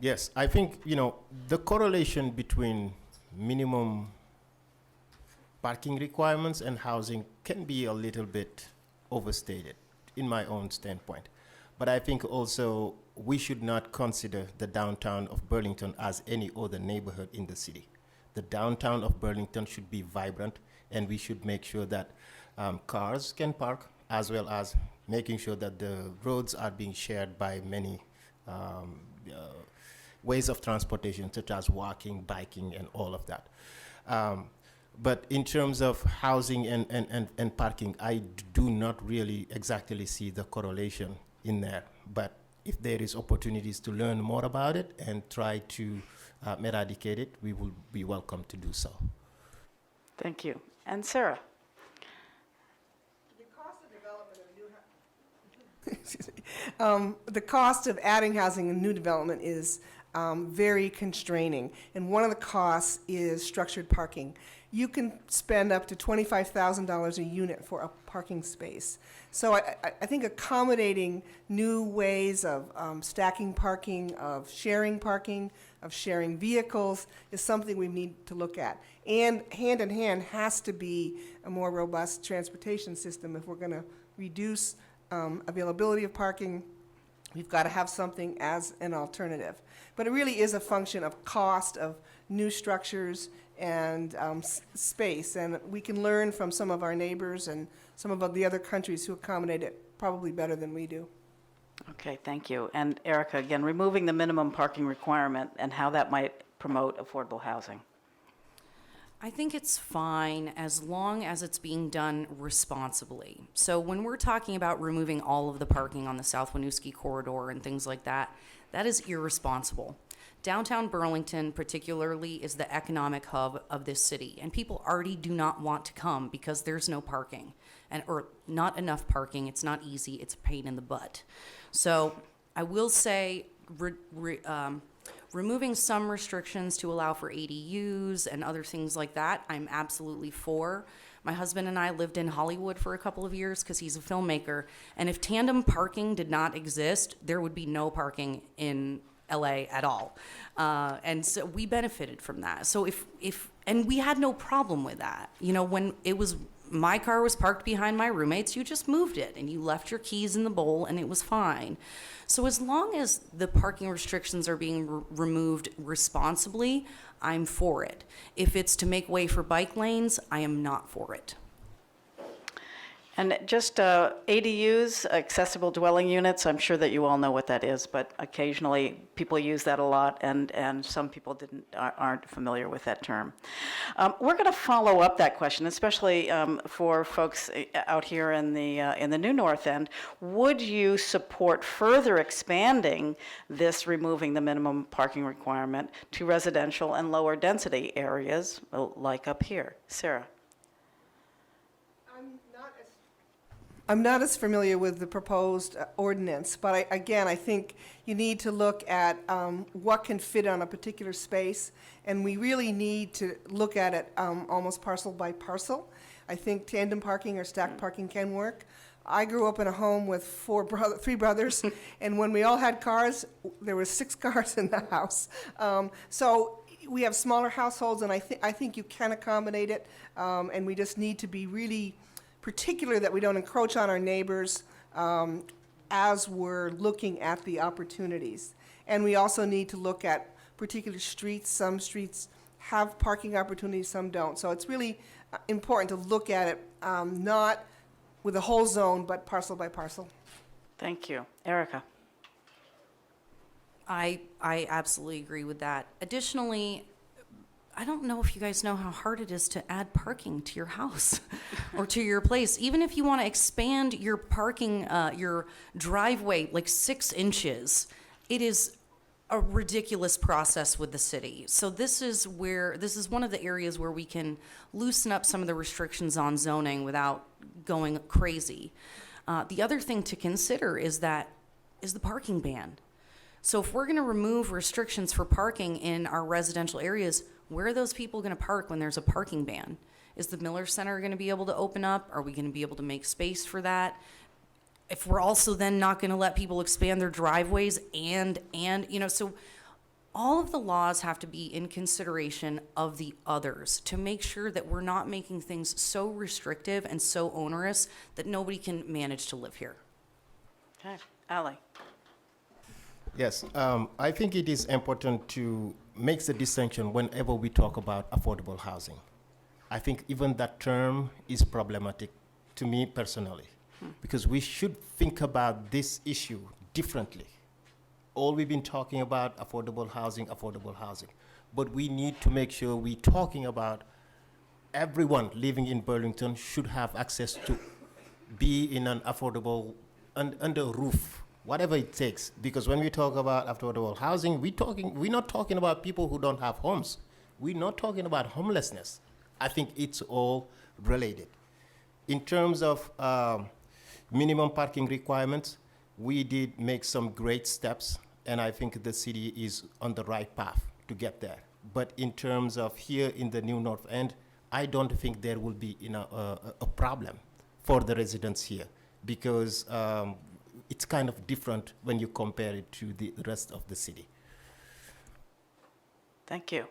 Yes, I think, the correlation between minimum parking requirements and housing can be a little bit overstated in my own standpoint. But I think also we should not consider the downtown of Burlington as any other neighborhood in the city. The downtown of Burlington should be vibrant, and we should make sure that cars can park, as well as making sure that the roads are being shared by many ways of transportation, such as walking, biking, and all of that. But in terms of housing and parking, I do not really exactly see the correlation in there. But if there is opportunities to learn more about it and try to eradicate it, we will be welcome to do so. Thank you. And Sarah? The cost of development of new the cost of adding housing and new development is very constraining, and one of the costs is structured parking. You can spend up to $25,000 a unit for a parking space. So I think accommodating new ways of stacking parking, of sharing vehicles is something we need to look at. And hand in hand has to be a more robust transportation system. If we're going to reduce availability of parking, we've got to have something as an alternative. But it really is a function of cost of new structures and space. And we can learn from some of our neighbors and some of the other countries who accommodate it probably better than we do. Okay, thank you. And Ericka, again, removing the minimum parking requirement and how that might promote affordable housing. I think it's fine as long as it's being done responsibly. So when we're talking about removing all of the parking on the South Winooski corridor and things like that, that is irresponsible. Downtown Burlington particularly is the economic hub of this city, and people already do not want to come because there's no parking, or not enough parking. It's not easy. It's a pain in the butt. So I will say removing some restrictions to allow for ADUs and other things like that, I'm absolutely for. My husband and I lived in Hollywood for a couple of years because he's a filmmaker, and if tandem parking did not exist, there would be no parking in LA at all. And so we benefited from that. So and we had no problem with that. When my car was parked behind my roommate's, you just moved it and you left your keys in the bowl and it was fine. So as long as the parking restrictions are being removed responsibly, I'm for it. If it's to make way for bike lanes, I am not for it. And just ADUs, accessible dwelling units, I'm sure that you all know what that is, but occasionally people use that a lot, and some people aren't familiar with that term. We're going to follow up that question, especially for folks out here in the New North End. Would you support further expanding this, removing the minimum parking requirement to residential and lower density areas like up here? Sarah? I'm not as familiar with the proposed ordinance, but I think you need to look at what can fit on a particular space, and we really need to look at it almost parcel by parcel. I think tandem parking or stacked parking can work. I grew up in a home with three brothers, and when we all had cars, there were 6 cars in the house. So we have smaller households, and I think you can accommodate it, and we just need to be really particular that we don't encroach on our neighbors as we're looking at the opportunities. And we also need to look at particular streets. Some streets have parking opportunities, some don't. So it's really important to look at it not with a whole zone, but parcel by parcel. Thank you. Ericka? I absolutely agree with that. Additionally, I don't know if you guys know how hard it is to add parking to your house or to your place. Even if you want to expand your parking, your driveway like 6 inches, it is a ridiculous process with the city. So this is one of the areas where we can loosen up some of the restrictions on zoning without going crazy. The other thing to consider is the parking ban. So if we're going to remove restrictions for parking in our residential areas, where are those people going to park when there's a parking ban? Is the Miller Center going to be able to open up? Are we going to be able to make space for that? if we're also then not going to let people expand their driveways and, so all of the laws have to be in consideration of the others to make sure that we're not making things so restrictive and so onerous that nobody can manage to live here. Okay, Ally. Yes, I think it is important to make the distinction whenever we talk about affordable housing. I think even that term is problematic to me personally, because we should think about this issue differently. All we've been talking about affordable housing, but we need to make sure we're talking about everyone living in Burlington should have access to be in an affordable, under a roof, whatever it takes. Because when we talk about affordable housing, we're not talking about people who don't have homes. We're not talking about homelessness. I think it's all related. In terms of minimum parking requirements, we did make some great steps, and I think the city is on the right path to get there. But in terms of here in the New North End, I don't think there will be a problem for the residents here, because it's kind of different when you compare it to the rest of the city. Thank you.